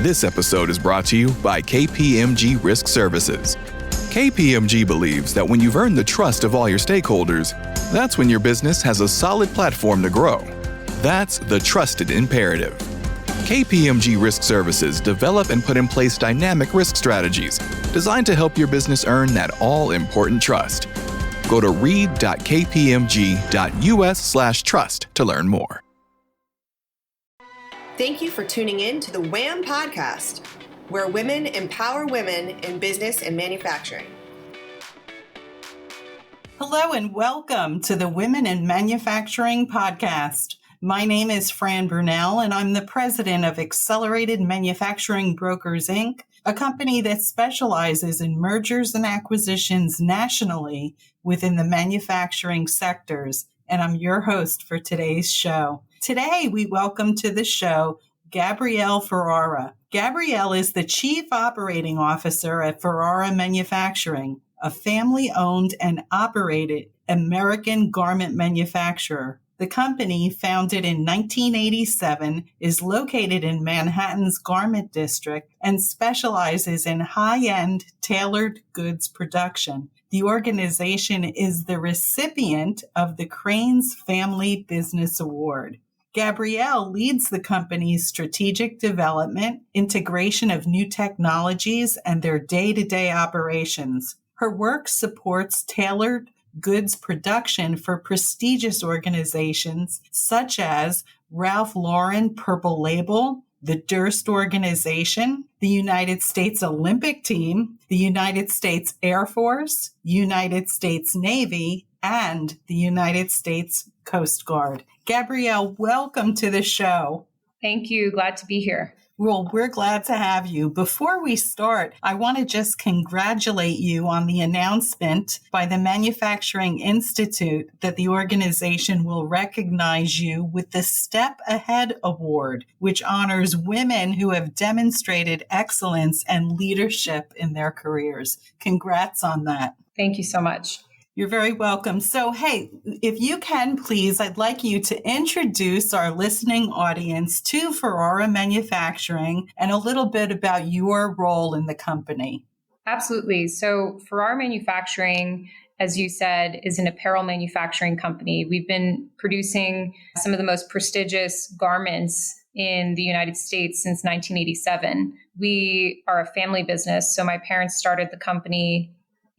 This episode is brought to you by KPMG Risk Services. KPMG believes that when you've earned the trust of all your stakeholders, that's when your business has a solid platform to grow. That's the trusted imperative. KPMG Risk Services develop and put in place dynamic risk strategies designed to help your business earn that all-important trust. Go to read.kpmg.us/trust to learn more. Thank you for tuning in to the WHAM podcast, where women empower women in business and manufacturing. Hello and welcome to the Women in Manufacturing podcast. My name is Fran Brunel and I'm the president of Accelerated Manufacturing Brokers, Inc., a company that specializes in mergers and acquisitions nationally within the manufacturing sectors. And I'm your host for today's show. Today, we welcome to the show Gabrielle Ferrara. Gabrielle is the Chief Operating Officer at Ferrara Manufacturing, a family-owned and operated American garment manufacturer. The company, founded in 1987, is located in Manhattan's Garment District and specializes in high-end tailored goods production. The organization is the recipient of the Cranes Family Business Award. Gabrielle leads the company's strategic development, integration of new technologies, and their day-to-day operations. Her work supports tailored goods production for prestigious organizations such as Ralph Lauren Purple Label, the Durst Organization, the United States Olympic Team, the United States Air Force, United States Navy, and the United States Coast Guard. Gabrielle, welcome to the show. Thank you. Glad to be here. Well, we're glad to have you. Before we start, I want to just congratulate you on the announcement by the Manufacturing Institute that the organization will recognize you with the Step Ahead Award, which honors women who have demonstrated excellence and leadership in their careers. Congrats on that. Thank you so much. You're very welcome. So, hey, if you can, please, I'd like you to introduce our listening audience to Ferrara Manufacturing and a little bit about your role in the company. Absolutely. So Ferrara Manufacturing, as you said, is an apparel manufacturing company. We've been producing some of the most prestigious garments in the United States since 1987. We are a family business. So my parents started the company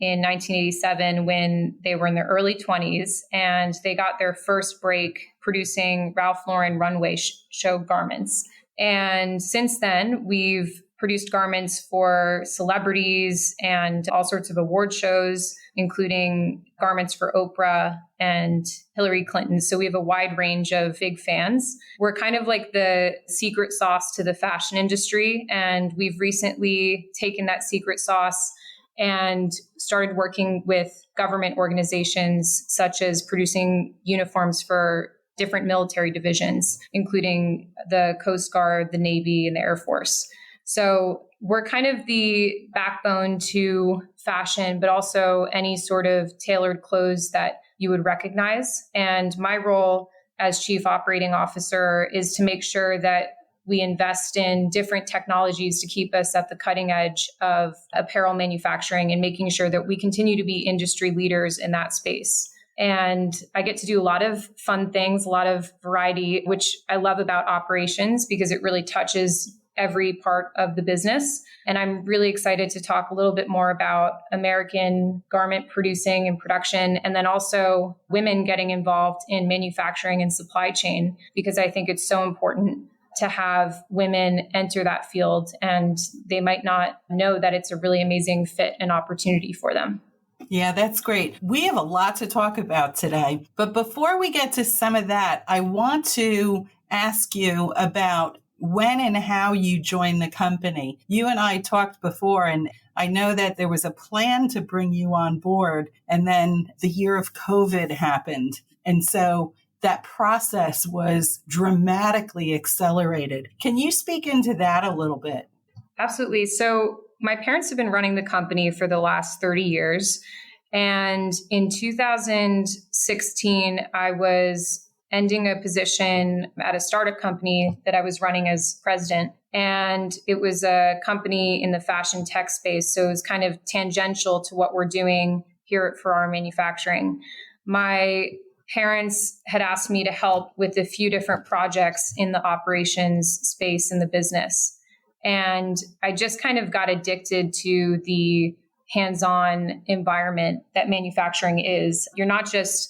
in 1987 when they were in their early 20s, and they got their first break producing Ralph Lauren runway show garments. And since then, we've produced garments for celebrities and all sorts of award shows, including garments for Oprah and Hillary Clinton. So we have a wide range of big fans. We're kind of like the secret sauce to the fashion industry, and we've recently taken that secret sauce and started working with government organizations, such as producing uniforms for different military divisions, including the Coast Guard, the Navy, and the Air Force. So we're kind of the backbone to fashion, but also any sort of tailored clothes that you would recognize. And my role as Chief Operating Officer is to make sure that we invest in different technologies to keep us at the cutting edge of apparel manufacturing and making sure that we continue to be industry leaders in that space. And I get to do a lot of fun things, a lot of variety, which I love about operations because it really touches every part of the business. And I'm really excited to talk a little bit more about American garment producing and production, and then also women getting involved in manufacturing and supply chain, because I think it's so important to have women enter that field, and they might not know that it's a really amazing fit and opportunity for them. Yeah, that's great. We have a lot to talk about today. But before we get to some of that, I want to ask you about when and how you joined the company. You and I talked before, and I know that there was a plan to bring you on board, and then the year of COVID happened. And so that process was dramatically accelerated. Can you speak into that a little bit? Absolutely. So my parents have been running the company for the last 30 years. And in 2016, I was ending a position at a startup company that I was running as president. And it was a company in the fashion tech space. So it was kind of tangential to what we're doing here at Farrar Manufacturing. My parents had asked me to help with a few different projects in the operations space in the business. And I just kind of got addicted to the hands-on environment that manufacturing is. You're not just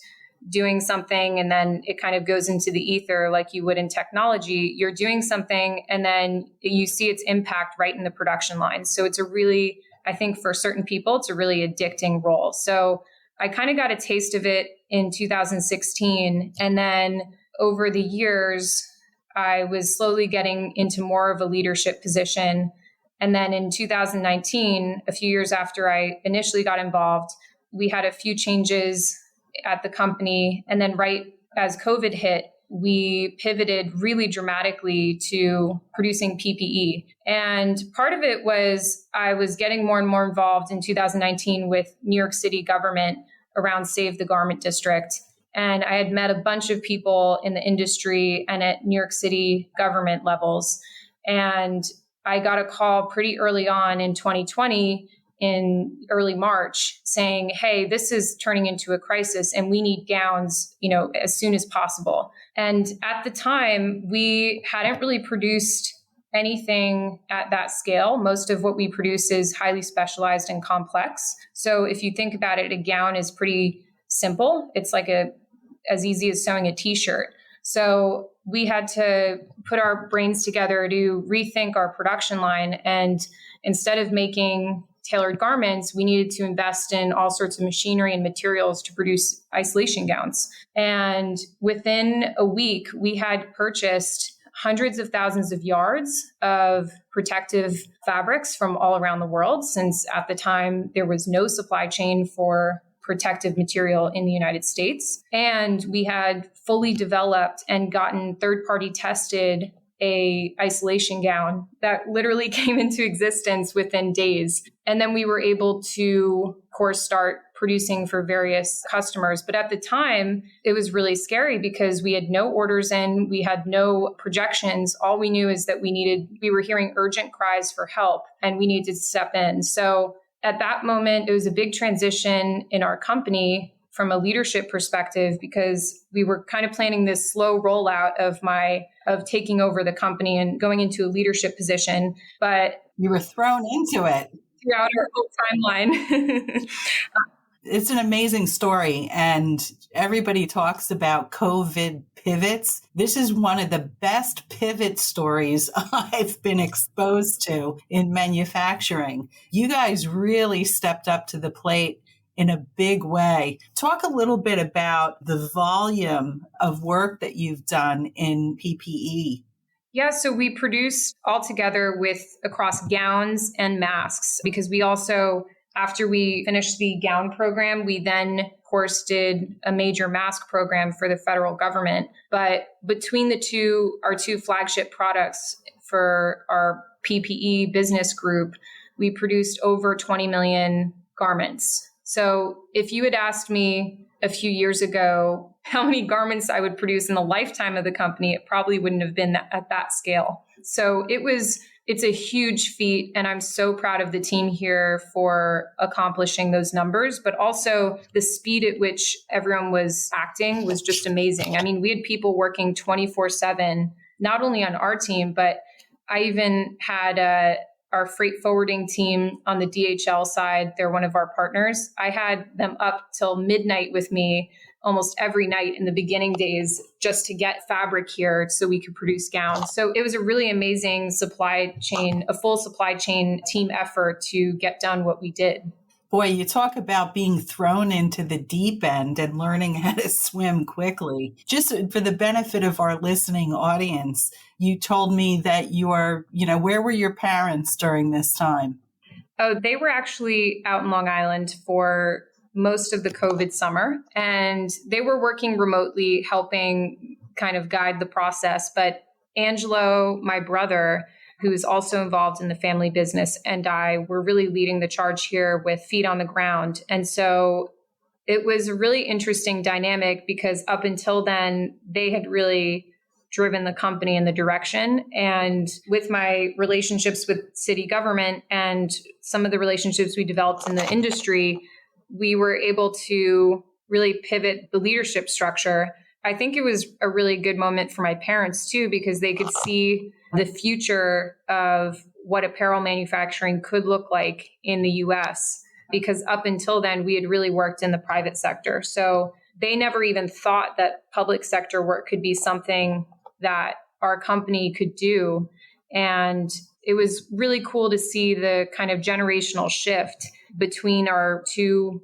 doing something and then it kind of goes into the ether like you would in technology. You're doing something and then you see its impact right in the production line. So it's a really, I think for certain people, it's a really addicting role. So I kind of got a taste of it in 2016. And then over the years, I was slowly getting into more of a leadership position. And then in 2019, a few years after I initially got involved, we had a few changes at the company. And then right as COVID hit, we pivoted really dramatically to producing PPE. And part of it was I was getting more and more involved in 2019 with New York City government around Save the Garment District. And I had met a bunch of people in the industry and at New York City government levels. And I got a call pretty early on in 2020 in early March saying, hey, this is turning into a crisis and we need gowns, as soon as possible. And at the time, we hadn't really produced anything at that scale. Most of what we produce is highly specialized and complex. So if you think about it, a gown is pretty simple. It's like as easy as sewing a t-shirt. So we had to put our brains together to rethink our production line. And instead of making tailored garments, we needed to invest in all sorts of machinery and materials to produce isolation gowns. And within a week, we had purchased hundreds of thousands of yards of protective fabrics from all around the world, since at the time there was no supply chain for protective material in the United States. And we had fully developed and gotten third-party tested a isolation gown that literally came into existence within days. And then we were able to, of course, start producing for various customers. But at the time, it was really scary because we had no orders in, we had no projections. All we knew is that we were hearing urgent cries for help and we needed to step in. So at that moment, it was a big transition in our company from a leadership perspective, because we were kind of planning this slow rollout of taking over the company and going into a leadership position. But you were thrown into it throughout our whole timeline. It's an amazing story. And everybody talks about COVID pivots. This is one of the best pivot stories I've been exposed to in manufacturing. You guys really stepped up to the plate in a big way. Talk a little bit about the volume of work that you've done in PPE. Yeah, so we produce all together across gowns and masks, because we also, after we finished the gown program, we then, of course, did a major mask program for the federal government. But between our two flagship products for our PPE business group, we produced over 20 million garments. So if you had asked me a few years ago how many garments I would produce in the lifetime of the company, it probably wouldn't have been at that scale. So it's a huge feat, and I'm so proud of the team here for accomplishing those numbers, but also the speed at which everyone was acting was just amazing. I mean, we had people working 24/7, not only on our team, but I even had our freight forwarding team on the DHL side. They're one of our partners. I had them up till midnight with me almost every night in the beginning days just to get fabric here so we could produce gowns. So it was a really amazing a full supply chain team effort to get done what we did. Boy, you talk about being thrown into the deep end and learning how to swim quickly. Just for the benefit of our listening audience, you told me that where were your parents during this time? Oh, they were actually out in Long Island for most of the COVID summer, and they were working remotely, helping kind of guide the process. But Angelo, my brother, who is also involved in the family business, and I were really leading the charge here with feet on the ground. And so it was a really interesting dynamic because up until then, they had really driven the company in the direction. And with my relationships with city government and some of the relationships we developed in the industry, we were able to really pivot the leadership structure. I think it was a really good moment for my parents too, because they could see the future of what apparel manufacturing could look like in the US. Because up until then, we had really worked in the private sector. So they never even thought that public sector work could be something that our company could do. And it was really cool to see the kind of generational shift between our two,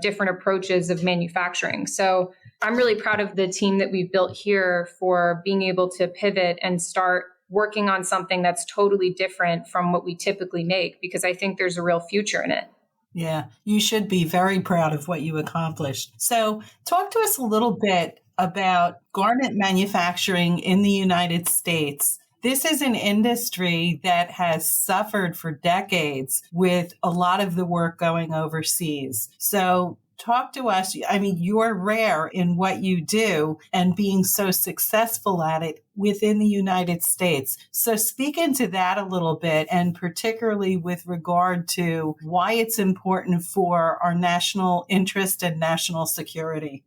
different approaches of manufacturing. So I'm really proud of the team that we've built here for being able to pivot and start working on something that's totally different from what we typically make, because I think there's a real future in it. Yeah, you should be very proud of what you accomplished. So talk to us a little bit about garment manufacturing in the United States. This is an industry that has suffered for decades with a lot of the work going overseas. So talk to us. I mean, you're rare in what you do and being so successful at it within the United States. So speak into that a little bit, and particularly with regard to why it's important for our national interest and national security.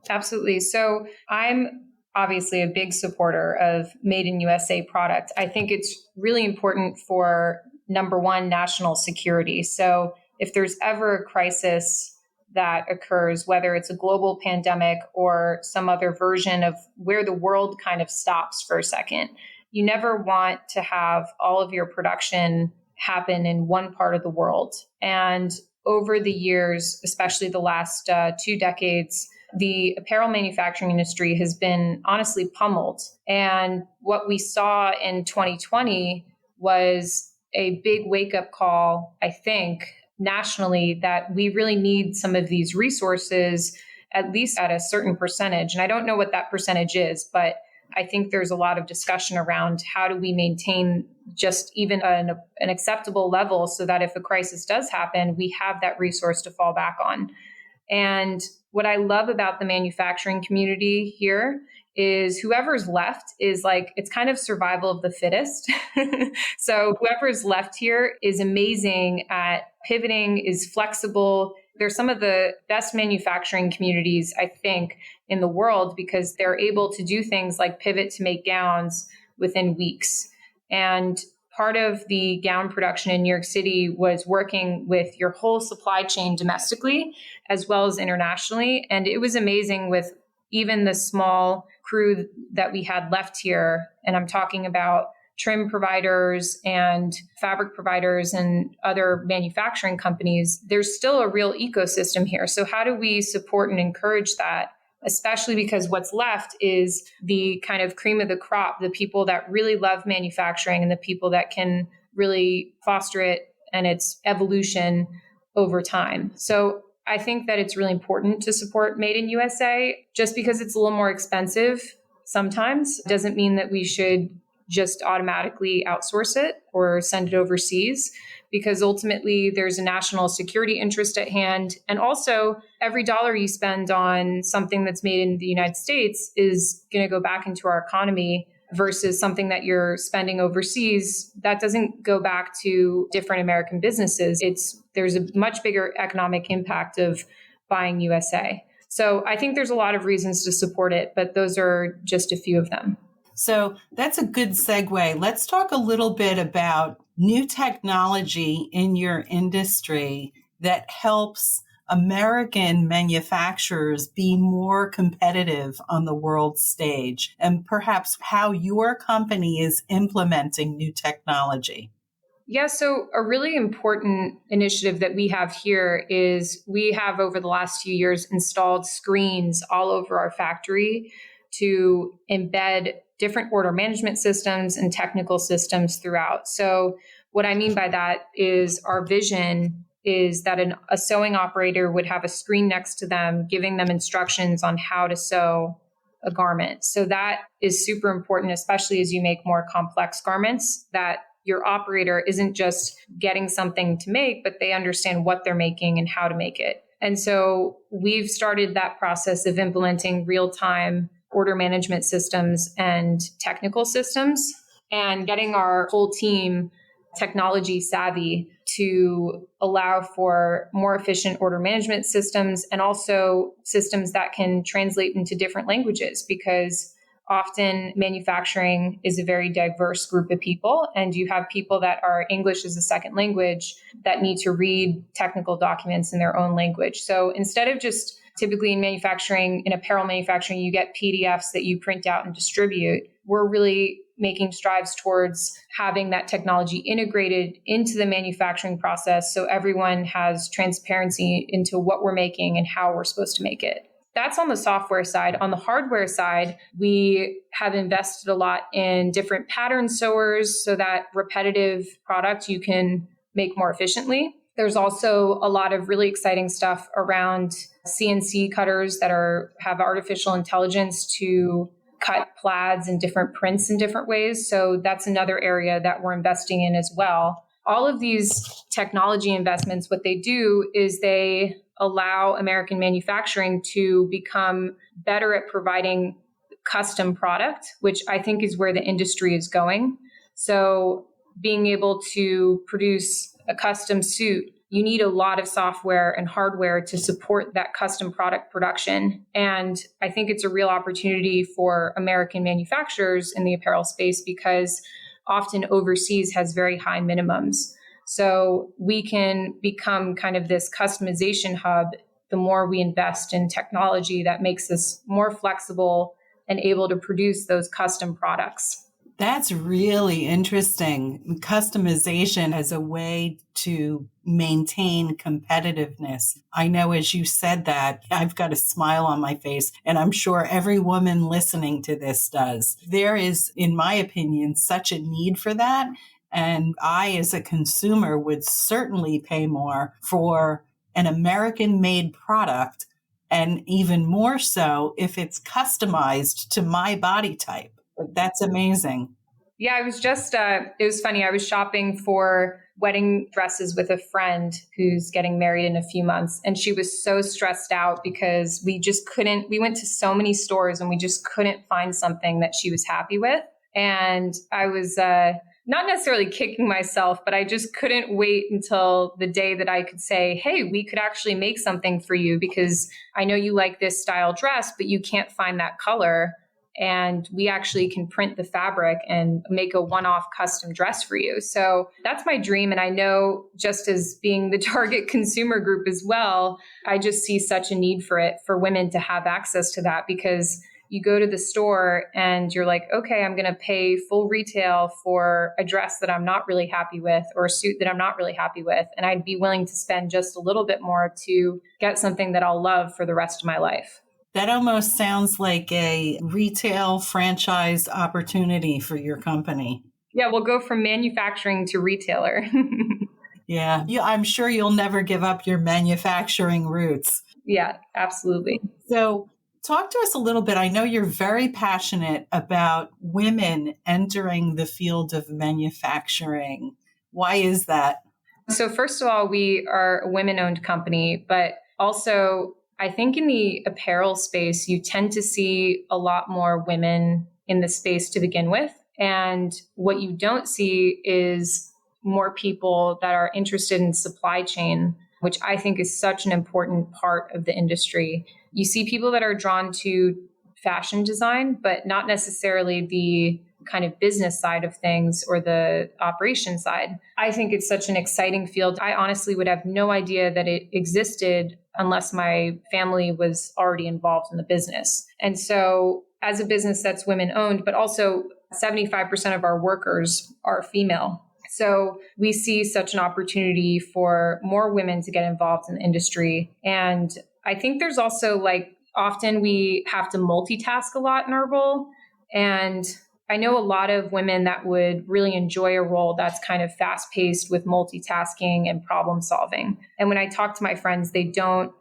Absolutely. So I'm obviously a big supporter of Made in USA product. I think it's really important for, number one, national security. So if there's ever a crisis that occurs, whether it's a global pandemic or some other version of where the world kind of stops for a second, you never want to have all of your production happen in one part of the world. And over the years, especially the last 2 decades, the apparel manufacturing industry has been honestly pummeled. And what we saw in 2020 was a big wake-up call, I think, nationally, that we really need some of these resources, at least at a certain percentage. And I don't know what that percentage is, but I think there's a lot of discussion around how do we maintain just even an acceptable level so that if a crisis does happen, we have that resource to fall back on. And what I love about the manufacturing community here is whoever's left is like, it's kind of survival of the fittest. So whoever's left here is amazing at pivoting, is flexible. They're some of the best manufacturing communities, I think, in the world, because they're able to do things like pivot to make gowns within weeks. And part of the gown production in New York City was working with your whole supply chain domestically as well as internationally. And it was amazing with even the small crew that we had left here. And I'm talking about trim providers and fabric providers and other manufacturing companies. There's still a real ecosystem here. So how do we support and encourage that? Especially because what's left is the kind of cream of the crop, the people that really love manufacturing and the people that can really foster it and its evolution over time. So I think that it's really important to support Made in USA. Just because it's a little more expensive sometimes doesn't mean that we should just automatically outsource it or send it overseas, because ultimately there's a national security interest at hand. And also, every dollar you spend on something that's made in the United States is going to go back into our economy versus something that you're spending overseas that doesn't go back to different American businesses. There's a much bigger economic impact of buying USA. So I think there's a lot of reasons to support it, but those are just a few of them. So that's a good segue. Let's talk a little bit about new technology in your industry that helps American manufacturers be more competitive on the world stage, and perhaps how your company is implementing new technology. Yeah, so a really important initiative that we have here is we have over the last few years installed screens all over our factory to embed different order management systems and technical systems throughout. So what I mean by that is our vision is that a sewing operator would have a screen next to them, giving them instructions on how to sew a garment. So that is super important, especially as you make more complex garments, that your operator isn't just getting something to make, but they understand what they're making and how to make it. And so we've started that process of implementing real-time order management systems and technical systems and getting our whole team technology savvy to allow for more efficient order management systems and also systems that can translate into different languages, because often manufacturing is a very diverse group of people, and you have people that are English as a second language that need to read technical documents in their own language. So instead of just typically in manufacturing, in apparel manufacturing, you get PDFs that you print out and distribute, we're really making strides towards having that technology integrated into the manufacturing process so everyone has transparency into what we're making and how we're supposed to make it. That's on the software side. On the hardware side, we have invested a lot in different pattern sewers so that repetitive product you can make more efficiently. There's also a lot of really exciting stuff around CNC cutters that have artificial intelligence to cut plaids and different prints in different ways. So that's another area that we're investing in as well. All of these technology investments, what they do is they allow American manufacturing to become better at providing custom product, which I think is where the industry is going. So being able to produce a custom suit, you need a lot of software and hardware to support that custom product production. And I think it's a real opportunity for American manufacturers in the apparel space because often overseas has very high minimums. So we can become kind of this customization hub the more we invest in technology that makes us more flexible and able to produce those custom products. That's really interesting. Customization as a way to maintain competitiveness. I know as you said that, I've got a smile on my face, and I'm sure every woman listening to this does. There is, in my opinion, such a need for that. And I, as a consumer, would certainly pay more for an American-made product, and even more so if it's customized to my body type. That's amazing. Yeah, I was just, it was funny. I was shopping for wedding dresses with a friend who's getting married in a few months. And she was so stressed out because we went to so many stores and we just couldn't find something that she was happy with. And I was not necessarily kicking myself, but I just couldn't wait until the day that I could say, hey, we could actually make something for you because I know you like this style dress, but you can't find that color. And we actually can print the fabric and make a one-off custom dress for you. So that's my dream. And I know just as being the target consumer group as well, I just see such a need for it, for women to have access to that, because you go to the store and you're like, okay, I'm going to pay full retail for a dress that I'm not really happy with or a suit that I'm not really happy with. And I'd be willing to spend just a little bit more to get something that I'll love for the rest of my life. That almost sounds like a retail franchise opportunity for your company. Yeah, we'll go from manufacturing to retailer. Yeah, I'm sure you'll never give up your manufacturing roots. Yeah, absolutely. So talk to us a little bit. I know you're very passionate about women entering the field of manufacturing. Why is that? So first of all, we are a women-owned company, but also I think in the apparel space, you tend to see a lot more women in the space to begin with. And what you don't see is more people that are interested in supply chain, which I think is such an important part of the industry. You see people that are drawn to fashion design, but not necessarily the kind of business side of things or the operation side. I think it's such an exciting field. I honestly would have no idea that it existed unless my family was already involved in the business. And so as a business that's women owned, but also 75% of our workers are female. So we see such an opportunity for more women to get involved in the industry. And I think there's also often we have to multitask a lot in our role. And I know a lot of women that would really enjoy a role that's kind of fast paced with multitasking and problem solving. And when I talk to my friends, they don't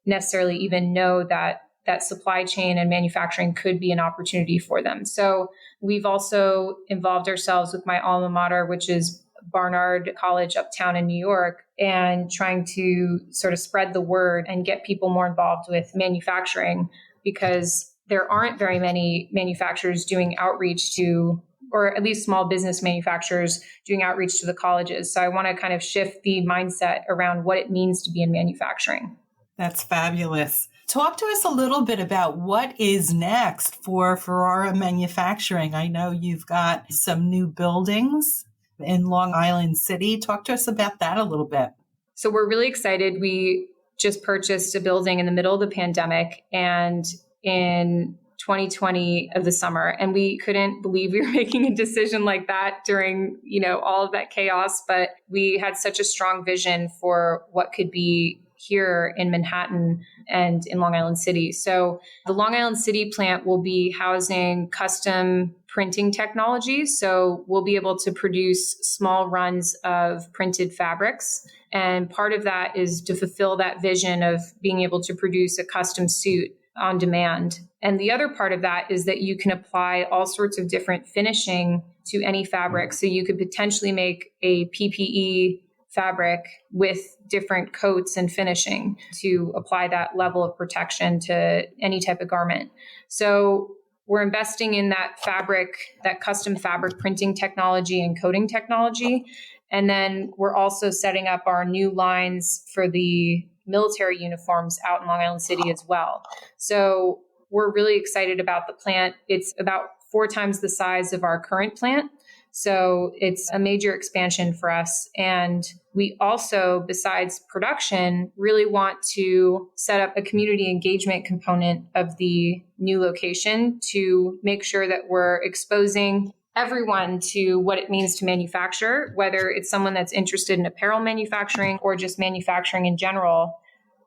necessarily even know that supply chain and manufacturing could be an opportunity for them. So we've also involved ourselves with my alma mater, which is Barnard College uptown in New York and trying to sort of spread the word and get people more involved with manufacturing, because there aren't very many manufacturers doing outreach to, or at least small business manufacturers doing outreach to the colleges. So I want to kind of shift the mindset around what it means to be in manufacturing. That's fabulous. Talk to us a little bit about what is next for Ferrara Manufacturing. I know you've got some new buildings in Long Island City. Talk to us about that a little bit. So we're really excited. We just purchased a building in the middle of the pandemic and in 2020 of the summer. And we couldn't believe we were making a decision like that during, all of that chaos. But we had such a strong vision for what could be here in Manhattan and in Long Island City. So the Long Island City plant will be housing custom printing technology. So we'll be able to produce small runs of printed fabrics. And part of that is to fulfill that vision of being able to produce a custom suit on demand. And the other part of that is that you can apply all sorts of different finishing to any fabric. So you could potentially make a PPE fabric with different coats and finishing to apply that level of protection to any type of garment. So we're investing in that fabric, that custom fabric printing technology and coating technology. And then we're also setting up our new lines for the military uniforms out in Long Island City as well. So we're really excited about the plant. It's about 4 times the size of our current plant. So it's a major expansion for us. And we also, besides production, really want to set up a community engagement component of the new location to make sure that we're exposing everyone to what it means to manufacture, whether it's someone that's interested in apparel manufacturing or just manufacturing in general.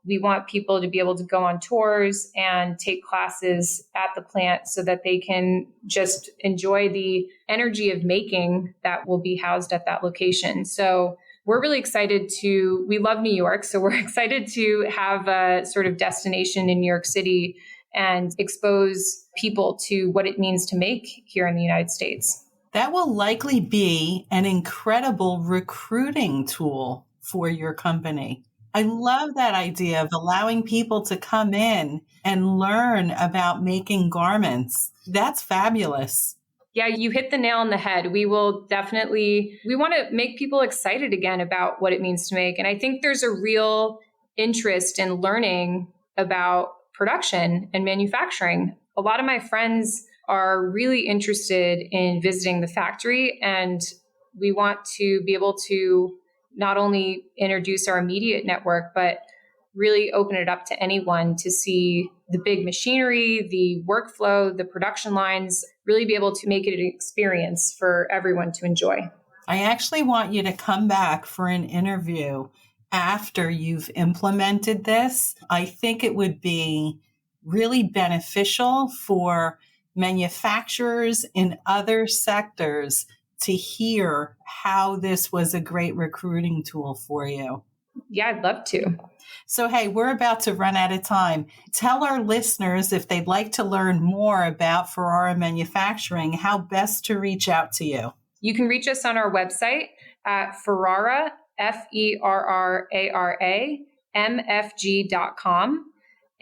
We want people to be able to go on tours and take classes at the plant so that they can just enjoy the energy of making that will be housed at that location. So we're really excited we love New York, so we're excited to have a sort of destination in New York City and expose people to what it means to make here in the United States. That will likely be an incredible recruiting tool for your company. I love that idea of allowing people to come in and learn about making garments. That's fabulous. Yeah, you hit the nail on the head. We want to make people excited again about what it means to make. And I think there's a real interest in learning about production and manufacturing. A lot of my friends are really interested in visiting the factory, and we want to be able to not only introduce our immediate network, but really open it up to anyone to see the big machinery, the workflow, the production lines, really be able to make it an experience for everyone to enjoy. I actually want you to come back for an interview after you've implemented this. I think it would be really beneficial for manufacturers in other sectors to hear how this was a great recruiting tool for you. Yeah, I'd love to. So, hey, we're about to run out of time. Tell our listeners if they'd like to learn more about Ferrara Manufacturing, how best to reach out to you. You can reach us on our website at Ferrara, Ferrara, MFG.com.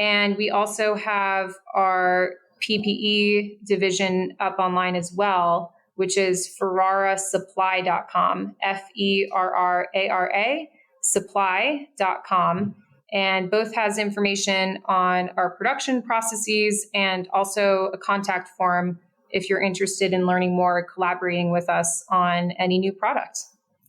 And we also have our PPE division up online as well, which is ferrarasupply.com, Ferrara supply.com. And both has information on our production processes and also a contact form if you're interested in learning more, collaborating with us on any new product.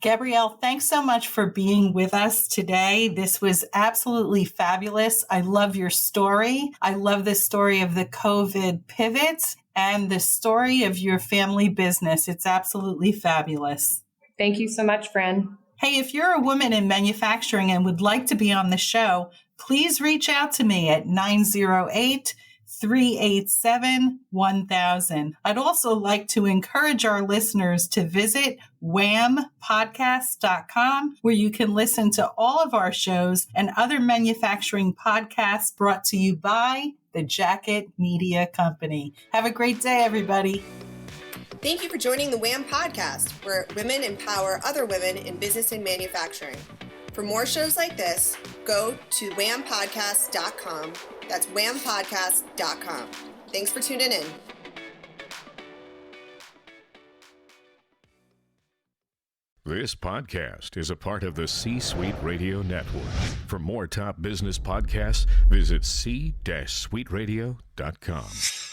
Gabrielle, thanks so much for being with us today. This was absolutely fabulous. I love your story. I love the story of the COVID pivot and the story of your family business. It's absolutely fabulous. Thank you so much, Fran. Hey, if you're a woman in manufacturing and would like to be on the show, please reach out to me at 908-387-1000. I'd also like to encourage our listeners to visit whampodcast.com, where you can listen to all of our shows and other manufacturing podcasts brought to you by the Jacket Media Company. Have a great day, everybody. Thank you for joining the WHAM podcast, where women empower other women in business and manufacturing. For more shows like this, go to whampodcast.com. That's whampodcast.com. Thanks for tuning in. This podcast is a part of the C-Suite Radio Network. For more top business podcasts, visit c-suiteradio.com.